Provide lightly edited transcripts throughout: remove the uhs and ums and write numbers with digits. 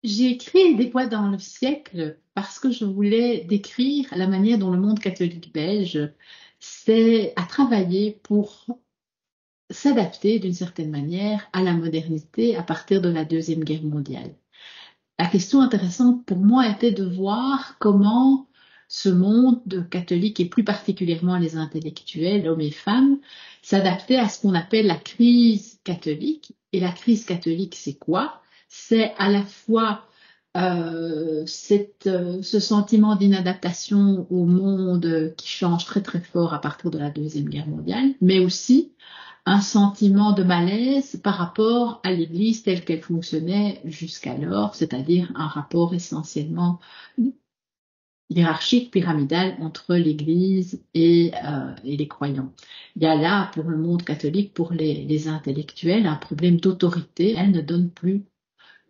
J'ai écrit Des voix dans le siècle parce que je voulais décrire la manière dont le monde catholique belge a travaillé pour s'adapter d'une certaine manière à la modernité à partir de la Deuxième Guerre mondiale. La question intéressante pour moi était de voir comment ce monde catholique, et plus particulièrement les intellectuels, hommes et femmes, s'adaptait à ce qu'on appelle la crise catholique. Et la crise catholique, c'est quoi? C'est à la fois ce sentiment d'inadaptation au monde qui change très très fort à partir de la Deuxième Guerre mondiale, mais aussi un sentiment de malaise par rapport à l'Église telle qu'elle fonctionnait jusqu'alors, c'est-à-dire un rapport essentiellement hiérarchique, pyramidal entre l'Église et les croyants. Il y a là, pour le monde catholique, pour les intellectuels, un problème d'autorité. Elle ne donne plus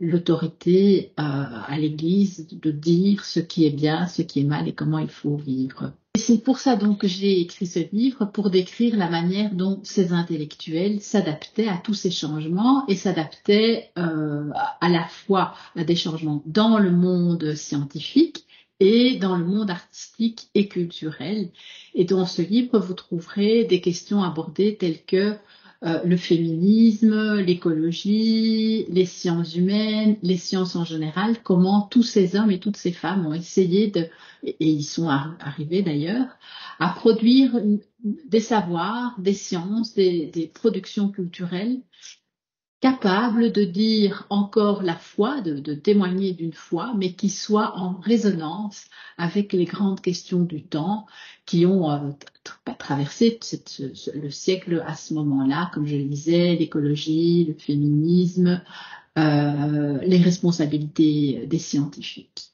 l'autorité à l'Église de dire ce qui est bien, ce qui est mal et comment il faut vivre. Et c'est pour ça donc que j'ai écrit ce livre, pour décrire la manière dont ces intellectuels s'adaptaient à tous ces changements et s'adaptaient à la fois à des changements dans le monde scientifique et dans le monde artistique et culturel. Et dans ce livre, vous trouverez des questions abordées telles que le féminisme, l'écologie, les sciences humaines, les sciences en général, comment tous ces hommes et toutes ces femmes ont essayé et ils sont arrivés d'ailleurs, à produire des savoirs, des sciences, des productions culturelles capables de dire encore la foi, de témoigner d'une foi, mais qui soit en résonance avec les grandes questions du temps qui ont traversé le siècle à ce moment-là, comme je le disais, l'écologie, le féminisme, les responsabilités des scientifiques.